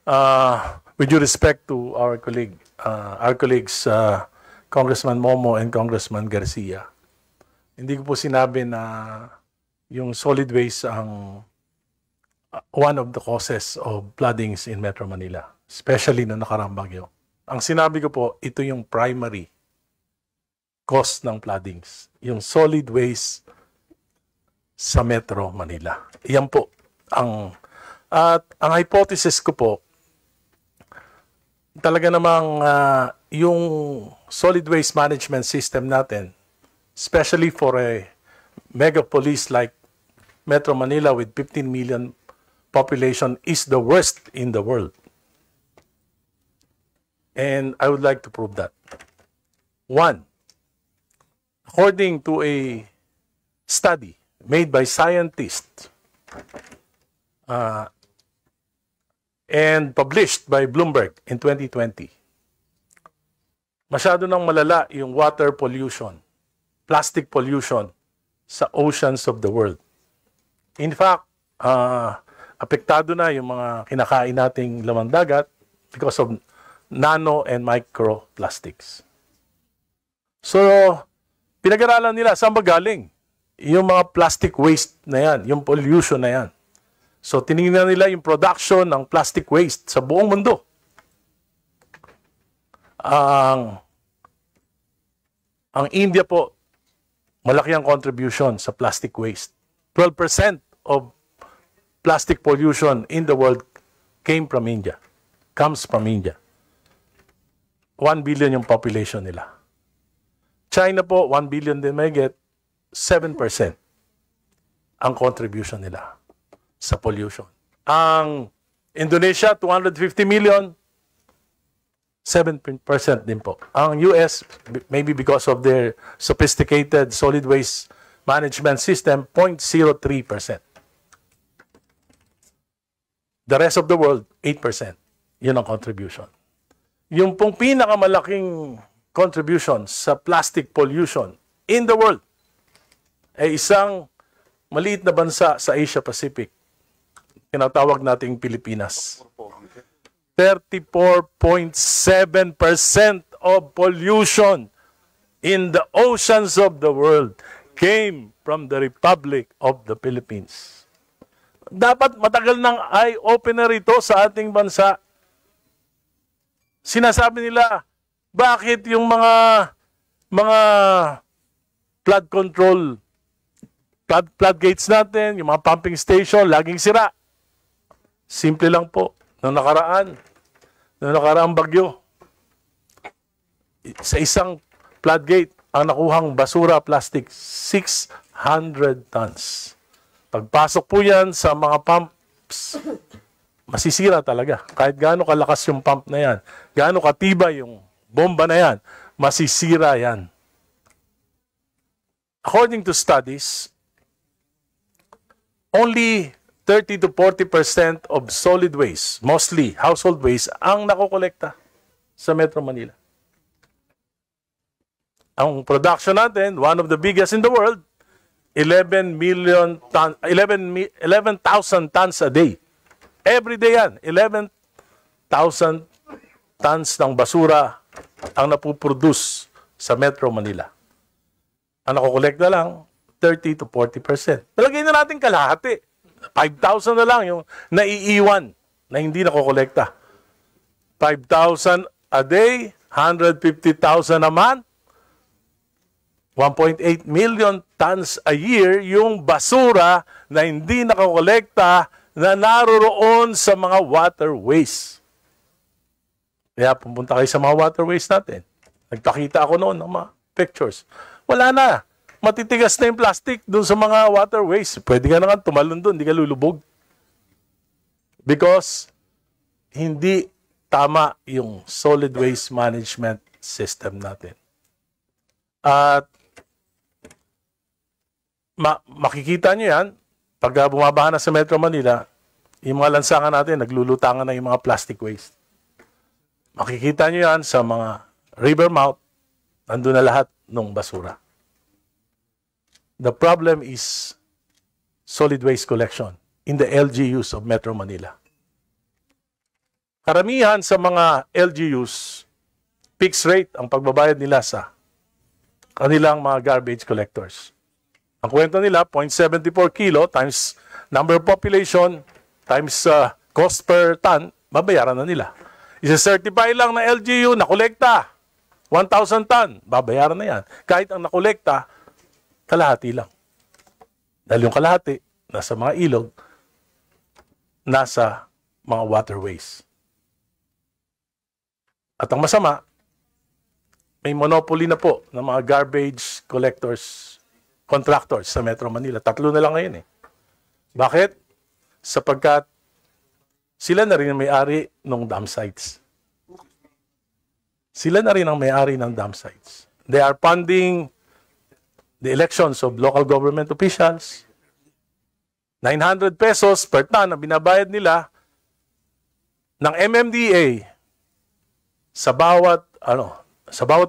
with due respect to our colleagues, Congressman Momo and Congressman Garcia, hindi ko po sinabi na yung solid waste ang one of the causes of floodings in Metro Manila, especially na nakaraang bagyo. Ang sinabi ko po, ito yung primary cause ng floodings, yung solid waste sa Metro Manila. Iyan po at ang hypothesis ko po, talaga namang yung solid waste management system natin, especially for a megapolis like Metro Manila with 15 million population, is the worst in the world. And I would like to prove that. One, according to a study made by scientists and published by Bloomberg in 2020, masyado nang malala yung water pollution, plastic pollution sa oceans of the world. In fact, apektado na yung mga kinakain nating lamang dagat because of nano and microplastics. So, pinag-aralan nila saan ba galing yung mga plastic waste na yan, yung pollution na yan. So, tinignan nila yung production ng plastic waste sa buong mundo. Ang India po, malaki ang contribution sa plastic waste. 12% of plastic pollution in the world comes from India. 1 billion yung population nila. China po, 1 billion din may get, 7% ang contribution nila sa pollution. Ang Indonesia, 250 million, 7% din po. Ang US, maybe because of their sophisticated solid waste management system, 0.03%. The rest of the world, 8%. Yun ang contribution. Yung pong pinakamalaking contribution sa plastic pollution in the world ay isang maliit na bansa sa Asia Pacific. Tinatawag nating Pilipinas. 34.7% of pollution in the oceans of the world came from the Republic of the Philippines. Dapat matagal ng eye-opener ito sa ating bansa. Sinasabi nila, bakit yung mga flood control, floodgates natin, yung mga pumping station, laging sira. Simple lang po. Noong nakaraang bagyo, sa isang floodgate, ang nakuhang basura plastic, 600 tons. Pagpasok po yan sa mga pumps, masisira talaga. Kahit gaano kalakas yung pump na yan, gaano katibay yung bomba na yan, masisira yan. According to studies, only 30 to 40% of solid waste, mostly household waste, ang nakokolekta sa Metro Manila. Ang production natin, one of the biggest in the world, 11,000 tons a day. Every day yan, 11,000 tons ng basura ang napuproduce sa Metro Manila. Ang nakokolekta lang, 30 to 40%. Nalagay na natin kalahati. 5,000 na lang yung naiiwan na hindi nakokolekta. 5,000 a day, 150,000 a month, 1.8 million tons a year yung basura na hindi nakakolekta na naroroon sa mga waterways. Kaya pumunta kayo sa mga waterways natin. Nagpakita ako noon ng mga pictures. Wala na. Matitigas na yung plastic doon sa mga waterways. Pwede ka na nga tumalon doon, hindi ka lulubog. Because hindi tama yung solid waste management system natin. At makikita nyo yan, pag bumabaha na sa Metro Manila, yung mga lansangan natin, naglulutangan na yung mga plastic waste. Makikita nyo yan sa mga river mouth, nandun na lahat ng basura. The problem is solid waste collection in the LGUs of Metro Manila. karamihan sa mga LGUs, fixed rate ang pagbabayad nila sa kanilang mga garbage collectors. Ang kwento nila, 0.74 kilo times number of population times cost per ton, babayaran na nila. Isa-certify lang na LGU na kolekta 1,000 ton, babayaran na yan. Kahit ang nakolekta, kalahati lang. Dahil yung kalahati, nasa mga ilog, nasa mga waterways. At ang masama, may monopoly na po ng mga garbage collectors, contractors sa Metro Manila. 3 na lang ngayon eh. Bakit? Sapagkat sila na rin ang may-ari ng dam sites. Sila na rin ang may-ari ng dam sites. They are funding the elections of local government officials. 900 pesos per ton ang binabayad nila ng MMDA sa bawat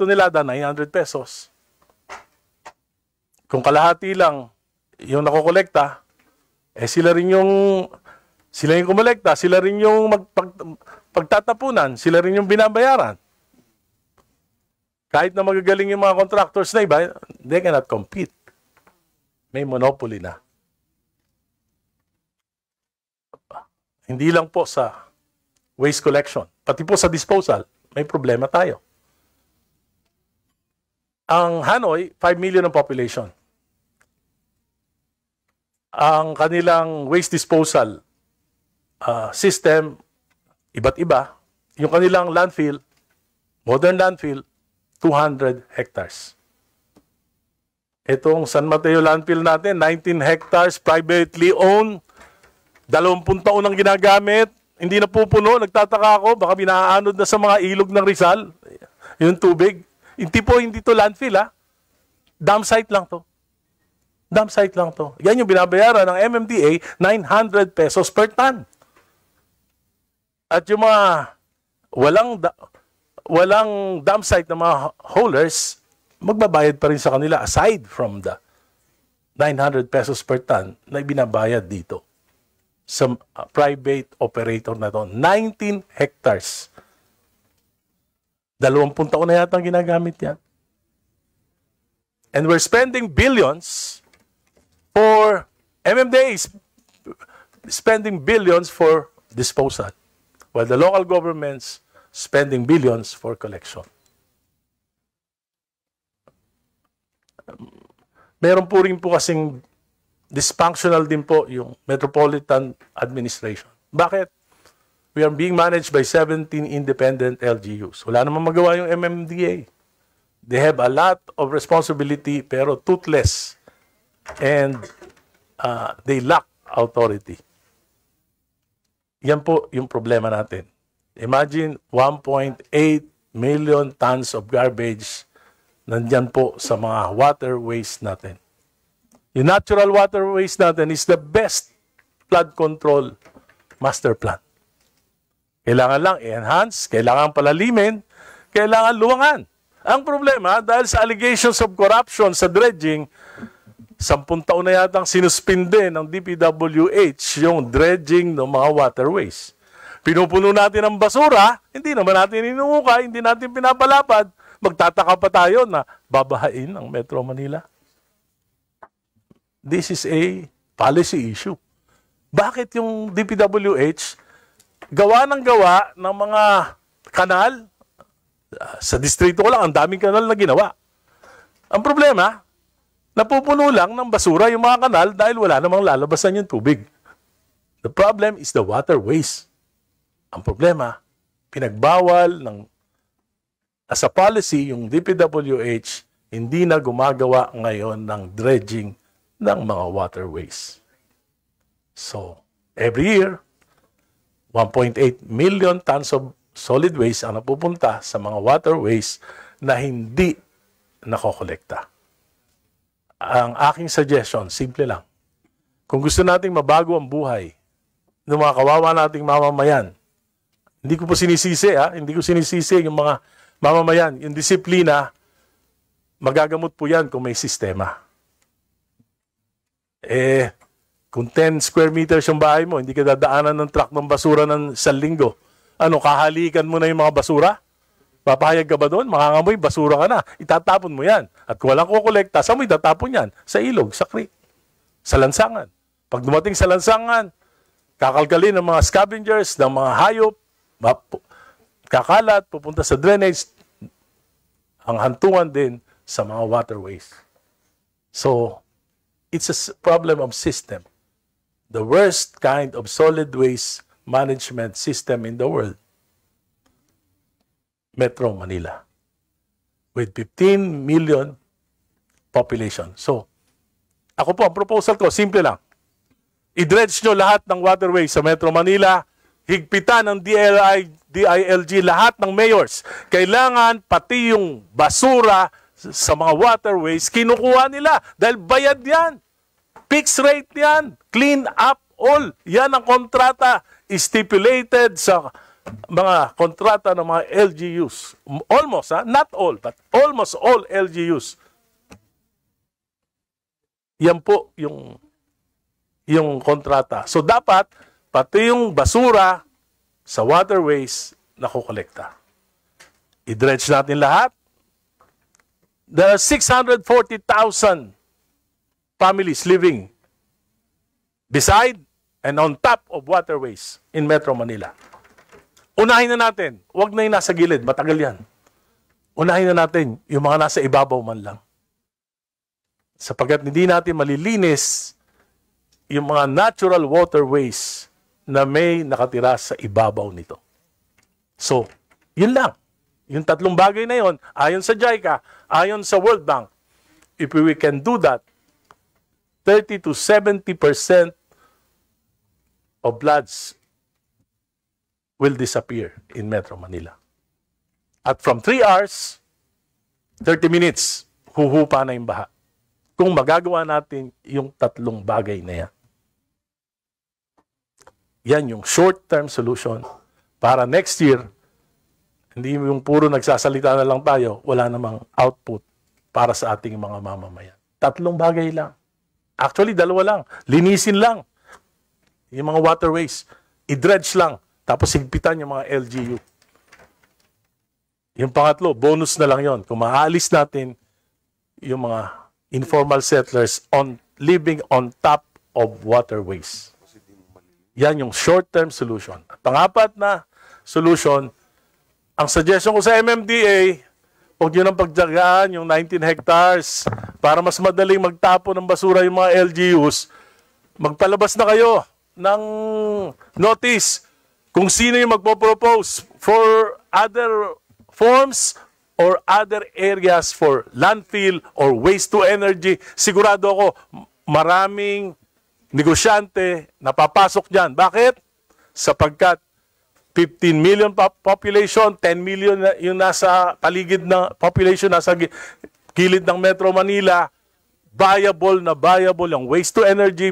tonelada, 900 pesos. Kung kalahati lang yung nakokolekta, sila yung kumolekta, sila rin yung pagtatapunan, sila rin yung binabayaran. Kahit na magagaling yung mga contractors na iba, they cannot compete. May monopoly na. Hindi lang po sa waste collection, pati po sa disposal, may problema tayo. Ang Hanoi, 5 million ang population. Ang kanilang waste disposal system, iba't iba. Yung kanilang landfill, modern landfill, 200 hectares. Itong San Mateo landfill natin, 19 hectares, privately owned, 20 taon ang ginagamit, hindi na pupuno, nagtataka ako, baka binaanod na sa mga ilog ng Rizal, yung tubig. Hindi to landfill ha, dam site lang to. Dam site lang to. Yan yung binabayaran ng MMDA, 900 pesos per ton. At yung mga walang dam site na mga haulers, magbabayad pa rin sa kanila aside from the 900 pesos per ton na ibinabayad dito sa private operator na to. 19 hectares. 20 taon na yata ang ginagamit yan. And we're spending billions for MMDA is spending billions for disposal, while the local governments spending billions for collection. Meron po rin po kasing dysfunctional din po yung Metropolitan Administration. Bakit? We are being managed by 17 independent LGUs. Wala namang magawa yung MMDA. They have a lot of responsibility pero toothless and they lack authority. Yan po yung problema natin. Imagine 1.8 million tons of garbage nandyan po sa mga waterways natin. Yung natural waterways natin is the best flood control master plan. Kailangan lang i-enhance, kailangan palalimin, kailangan luwangan. Ang problema, dahil sa allegations of corruption sa dredging, 10 taon na yatang sinuspinde ng DPWH yung dredging ng mga waterways. Pinupuno natin ang basura, hindi naman natin inuukay, hindi natin pinapalapad. Magtataka pa tayo na babahain ang Metro Manila. This is a policy issue. Bakit yung DPWH gawa ng mga kanal? Sa distrito ko lang, ang daming kanal na ginawa. Ang problema, napupuno lang ng basura yung mga kanal dahil wala namang lalabasan yung tubig. The problem is the waterways. Ang problema, pinagbawal as a policy yung DPWH, hindi na gumagawa ngayon ng dredging ng mga waterways. So, every year, 1.8 million tons of solid waste ang napupunta sa mga waterways na hindi nakokolekta. Ang aking suggestion, simple lang. Kung gusto nating mabago ang buhay ng mga kawawa nating mamamayan, hindi ko po sinisisi, hindi ko sinisisi yung mga mamamayan. Yung disiplina, magagamot po yan kung may sistema. Kung 10 square meters yung bahay mo, hindi ka dadaanan ng truck ng basura ng 1 linggo. Ano, kahalikan mo na yung mga basura? Papahayag ka ba doon? Makangamoy, basura ka na. Itatapon mo yan. At kung walang kukolekta, saan mo itatapon yan? Sa ilog, sa creek, sa lansangan. Pag dumating sa lansangan, kakalkalin ng mga scavengers, ng mga hayop, kakalat, pupunta sa drainage, ang hantungan din sa mga waterways. So, it's a problem of system. The worst kind of solid waste management system in the world. Metro Manila. With 15 million population. So, ako po, ang proposal ko, simple lang. I-dredge nyo lahat ng waterway sa Metro Manila, higpitan ng DILG lahat ng mayors. Kailangan pati yung basura sa mga waterways, kinukuha nila. Dahil bayad yan. Fixed rate yan. Clean up all. Yan ang kontrata stipulated sa mga kontrata ng mga LGUs. Almost, not all, but almost all LGUs. Yan po yung kontrata. So dapat, pati yung basura sa waterways nakukolekta. I-dredge natin lahat. There are 640,000 families living beside and on top of waterways in Metro Manila. Unahin na natin. Huwag na yung nasa gilid. Matagal yan. Unahin na natin yung mga nasa ibabaw man lang. Sapagkat hindi natin malilinis yung mga natural waterways na may nakatira sa ibabaw nito. So, yun lang. Yung tatlong bagay na yun, ayon sa JICA, ayon sa World Bank, if we can do that, 30 to 70% of floods will disappear in Metro Manila. At from 3 hours, 30 minutes, huhupa na yung baha. Kung magagawa natin yung tatlong bagay na yan. Yan yung short-term solution para next year, hindi yung puro nagsasalita na lang tayo, wala namang output para sa ating mga mamamayan. Tatlong bagay lang. Actually, 2 lang. Linisin lang yung mga waterways. I-dredge lang. Tapos higpitan yung mga LGU. Yung pangatlo, bonus na lang yon. Kung maalis natin yung mga informal settlers living on top of waterways. Yan yung short-term solution. At pangapat na solution, ang suggestion ko sa MMDA, huwag nyo nang pagtyagaan yung 19 hectares para mas madaling magtapo ng basura yung mga LGUs. Magpalabas na kayo ng notice kung sino yung magpo-propose for other forms or other areas for landfill or waste to energy. Sigurado ako, maraming negosyante na papasok dyan. Bakit? Sapagkat 15 million population, 10 million yung nasa paligid ng population, nasa gilid ng Metro Manila, viable yung waste to energy,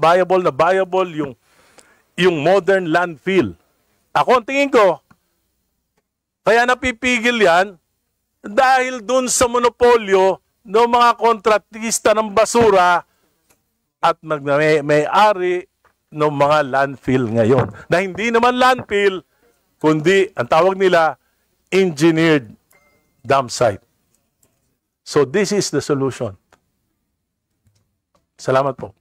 viable yung modern landfill. Ako ang tingin ko, kaya napipigil yan dahil dun sa monopolyo ng mga kontratista ng basura at may-ari ng mga landfill ngayon. Na hindi naman landfill, kundi ang tawag nila, engineered dam site. So this is the solution. Salamat po.